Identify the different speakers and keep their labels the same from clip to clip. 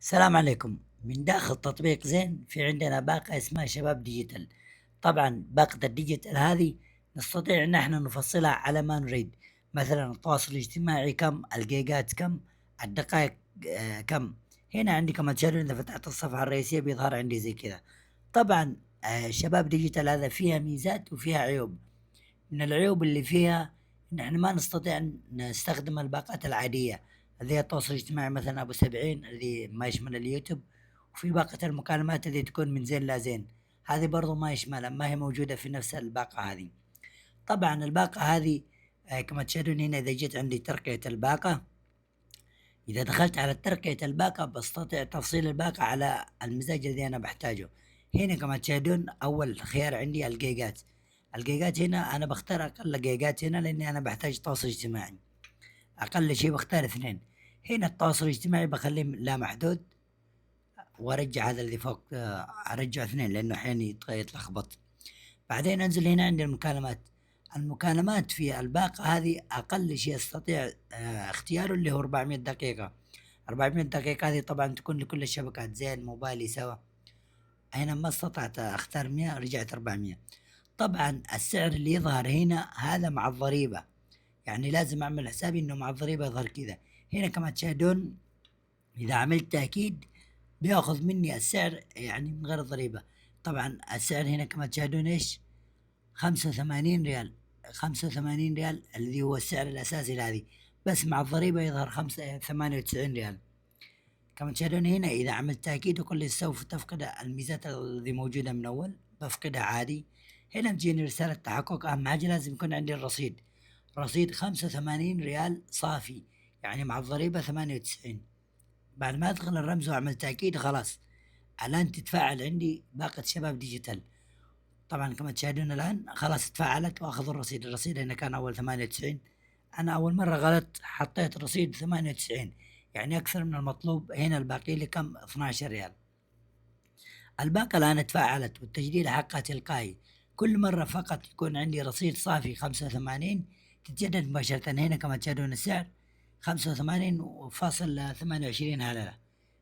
Speaker 1: السلام عليكم. من داخل تطبيق زين في عندنا باقة اسمها شباب ديجيتال. طبعا باقة الديجيتال هذه نستطيع ان احنا نفصلها على ما نريد. مثلا التواصل الاجتماعي كم، الجيجات كم، الدقائق كم. هنا عندي كما تشاهدون اذا فتحت الصفحة الرئيسية بيظهر عندي زي كذا. طبعا شباب ديجيتال هذا فيها ميزات وفيها عيوب. من العيوب اللي فيها إن إحنا ما نستطيع أن نستخدم الباقات العادية، اللي هي التواصل الاجتماعي مثلا أبو 70 اللي ما يشمل اليوتيوب، وفي باقة المكالمات اللي تكون من زين لا زين، هذه برضو ما يشملها، ما هي موجودة في نفس الباقة هذه. طبعا الباقة هذه كما تشاهدون هنا إذا جيت عندي ترقية الباقة، إذا دخلت على ترقية الباقة بستطيع تفصيل الباقة على المزاج الذي أنا بحتاجه. هنا كما تشاهدون أول خيار عندي الجيجات. الجيجات هنا أنا بختار أقل جيجات هنا لأني أنا بحتاج تواصل اجتماعي. أقل شيء بختار 2. هنا التواصل الاجتماعي بخليه لا محدود، وأرجع هذا اللي فوق أرجع 2 لأنه أحيانا يتلخبط. بعدين أنزل هنا عند المكالمات. المكالمات في الباقة هذه أقل شيء أستطيع اختياره اللي هو 400 دقيقة. 400 دقيقة هذه طبعا تكون لكل الشبكات زين موبايلي سوا. هنا ما استطعت أختار 100 رجعت 400. طبعا السعر اللي يظهر هنا هذا مع الضريبة، يعني لازم أعمل حسابي إنه مع الضريبة يظهر كذا. هنا كما تشاهدون إذا عملت تأكيد بياخذ مني السعر يعني من غير الضريبة. طبعا السعر هنا كما تشاهدون إيش 85 ريال. 85 ريال الذي هو السعر الأساسي لهذه، بس مع الضريبة يظهر 98 ريال. كما تشاهدون هنا إذا عملت تأكيد يقول لي سوف تفقد الميزات الذي موجودة من أول، بفقدها عادي. هنا تجيني رسالة تحقق. أهم حاجة لازم يكون عندي الرصيد، رصيد 85 ريال صافي، يعني مع الضريبة 98. بعد ما أدخل الرمز وأعمل تأكيد خلاص الآن تتفاعل عندي باقة شباب ديجيتال. طبعا كما تشاهدون الآن خلاص تفاعلت وأخذ الرصيد. الرصيد هنا كان أول 98، أنا أول مرة غلط حطيت رصيد 98، يعني أكثر من المطلوب. هنا الباقي لي كم 12 ريال. الباقة الآن تفاعلت والتجديد حقها تلقائي. كل مرة فقط يكون عندي رصيد صافي 85 تتجدد مباشرة. هنا كما تشاهدون السعر 85.28 هللة.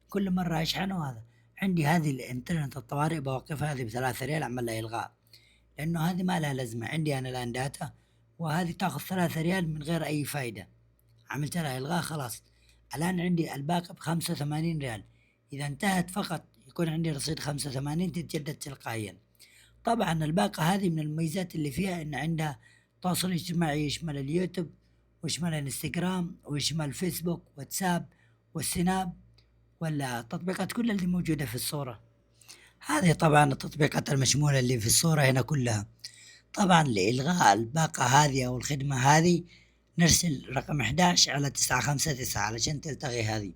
Speaker 1: كل مرة أشحنه هذا. عندي هذه الإنترنت الطوارئ بوقفها هذه ب3 ريال، أعمل لها إلغاء لأنه هذه ما لها لازمة. عندي أنا الآن داتا وهذه تأخذ 3 ريال من غير أي فايدة، عملت لها إلغاء خلاص. الآن عندي الباقة ب85 ريال، إذا انتهت فقط يكون عندي رصيد 85 تتجدد تلقائيا. طبعا الباقة هذه من المميزات اللي فيها إن عندها تواصل اجتماعي يشمل اليوتيوب ويشمل الانستغرام ويشمل فيسبوك واتساب والسناب ولا التطبيقات كلها اللي موجودة في الصورة. هذه طبعا التطبيقات المشمولة اللي في الصورة هنا كلها. طبعا لإلغاء الباقة هذه أو الخدمة هذه نرسل رقم 11 على 959 علشان تلتغي هذه.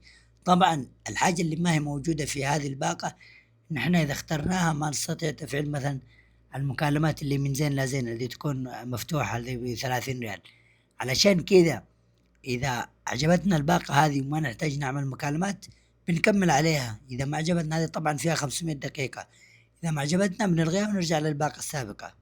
Speaker 1: طبعا الحاجة اللي ما هي موجودة في هذه الباقة نحن إذا اخترناها ما نستطيع تفعيل مثلا المكالمات اللي من زين لا زين اللي تكون مفتوحة اللي ب30 ريال. علشان كذا إذا عجبتنا الباقة هذه وما نحتاج نعمل مكالمات بنكمل عليها. إذا ما عجبتنا هذه طبعا فيها 500 دقيقة، إذا ما عجبتنا بنلغيها ونرجع للباقة السابقة.